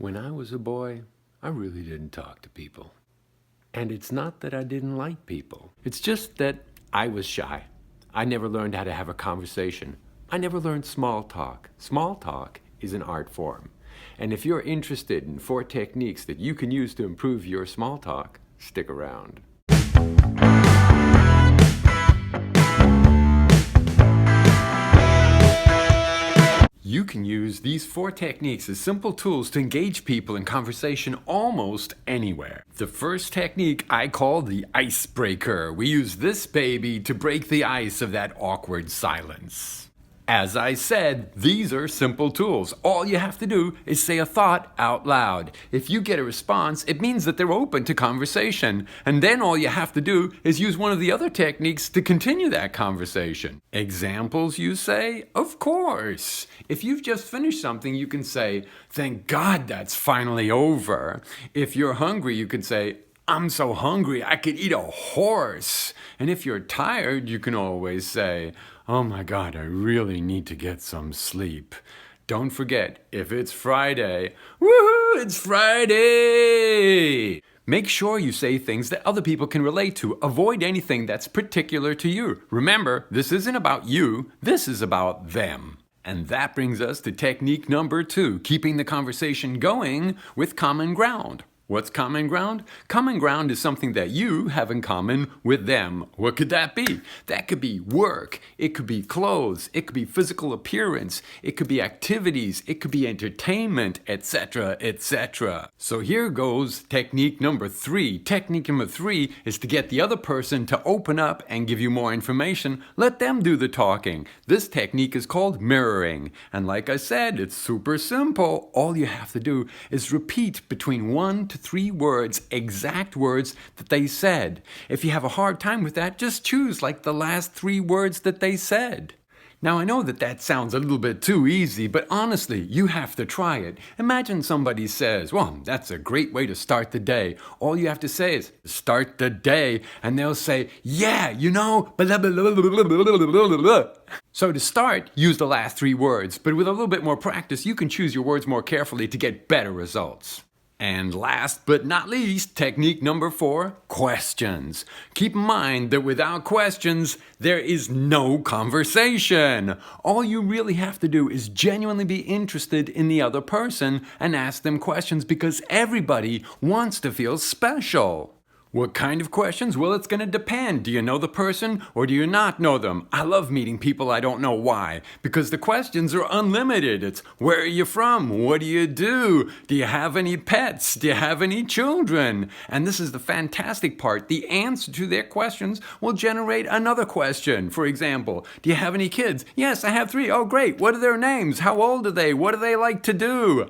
When I was a boy, I really didn't talk to people. And it's not that I didn't like people. It's just that I was shy. I never learned how to have a conversation. I never learned small talk. Small talk is an art form. And if you're interested in 4 techniques that you can use to improve your small talk, stick around. You can use these 4 techniques as simple tools to engage people in conversation almost anywhere. The first technique I call the icebreaker. We use this baby to break the ice of that awkward silence. As I said, these are simple tools. All you have to do is say a thought out loud. If you get a response, it means that they're open to conversation. And then all you have to do is use one of the other techniques to continue that conversation. Examples, you say? Of course. If you've just finished something, you can say, "Thank God that's finally over." If you're hungry, you can say, "I'm so hungry, I could eat a horse." And if you're tired, you can always say, "Oh my God, I really need to get some sleep." Don't forget, if it's Friday, woohoo, it's Friday! Make sure you say things that other people can relate to. Avoid anything that's particular to you. Remember, this isn't about you, this is about them. And that brings us to technique number 2, keeping the conversation going with common ground. What's common ground? Common ground is something that you have in common with them. What could that be? That could be work. It could be clothes. It could be physical appearance. It could be activities. It could be entertainment, etc., etc. So here goes technique number 3. Technique number 3 is to get the other person to open up and give you more information. Let them do the talking. This technique is called mirroring. And like I said, it's super simple. All you have to do is repeat between 1 to 3 words, exact words that they said. If you have a hard time with that, just choose like the last 3 words that they said. Now I know that sounds a little bit too easy, but honestly, you have to try it. Imagine somebody says, "Well, that's a great way to start the day." All you have to say is, "Start the day," and they'll say, "Yeah, you know, blah, blah, blah, blah, blah, blah, blah." So to start, use the last 3 words, but with a little bit more practice, you can choose your words more carefully to get better results. And last but not least, technique number 4, questions. Keep in mind that without questions, there is no conversation. All you really have to do is genuinely be interested in the other person and ask them questions because everybody wants to feel special. What kind of questions? Well, it's going to depend. Do you know the person or do you not know them? I love meeting people I don't know. Why? Because the questions are unlimited. It's, where are you from? What do you do? Do you have any pets? Do you have any children? And this is the fantastic part. The answer to their questions will generate another question. For example, do you have any kids? Yes, I have 3. Oh, great. What are their names? How old are they? What do they like to do?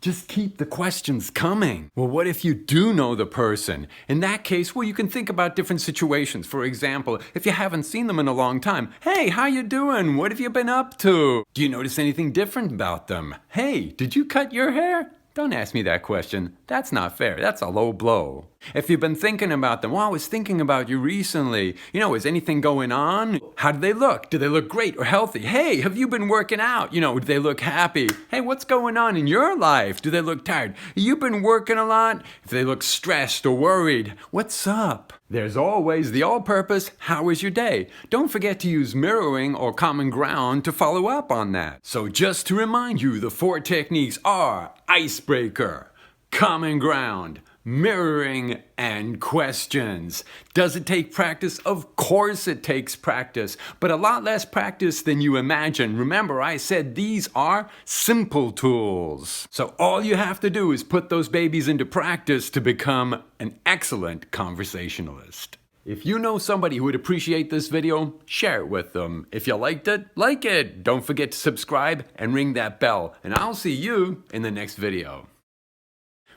Just keep the questions coming. Well, what if you do know the person? In that case, well, you can think about different situations. For example, if you haven't seen them in a long time, "Hey, how you doing? What have you been up to? Do you notice anything different about them? Hey, did you cut your hair?" Don't ask me that question. That's not fair. That's a low blow. If you've been thinking about them, "Well, I was thinking about you recently. You know, is anything going on? How do they look? Do they look great or healthy? Hey, have you been working out? You know, do they look happy? Hey, what's going on in your life? Do they look tired? You've been working a lot? If they look stressed or worried, what's up?" There's always the all-purpose, "How was your day?" Don't forget to use mirroring or common ground to follow up on that. So just to remind you, the 4 techniques are icebreaker, common ground, mirroring, and questions. Does it take practice? Of course it takes practice, but a lot less practice than you imagine. Remember, I said these are simple tools. So all you have to do is put those babies into practice to become an excellent conversationalist. If you know somebody who would appreciate this video, share it with them. If you liked it, like it. Don't forget to subscribe and ring that bell, and I'll see you in the next video.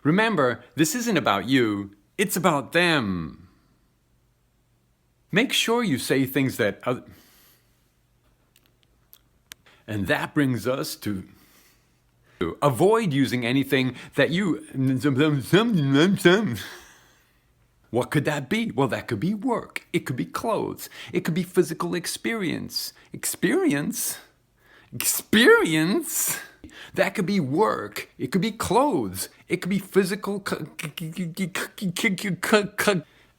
Remember, this isn't about you, it's about them. Make sure you say things that and that brings us to avoid using anything that you What could that be? Well, that could be work. It could be clothes. It could be physical experience. Experience? Experience? That could be work. It could be clothes. It could be physical.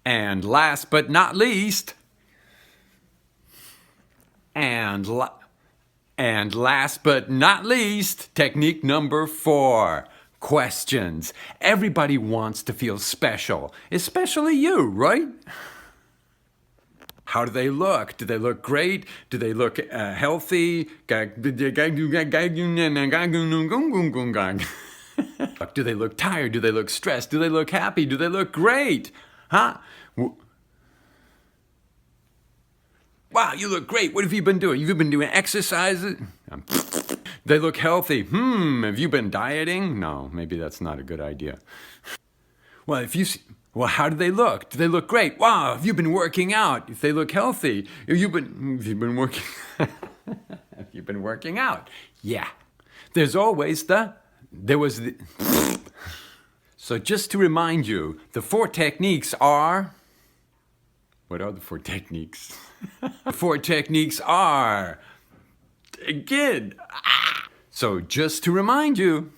And last but not least, and last but not least, technique number 4. Questions. Everybody wants to feel special, especially you, right? How do they look? Do they look great? Do they look healthy? Do they look tired? Do they look stressed? Do they look happy? Do they look great? Huh? Wow, you look great. What have you been doing? You've been doing exercises? They look healthy. Have you been dieting? No, maybe that's not a good idea. Well, how do they look? Do they look great? Wow, have you been working out? If they look healthy, have you been working have you been working out? Yeah. So just to remind you, the 4 techniques are... What are the 4 techniques? The 4 techniques are... Again. So just to remind you...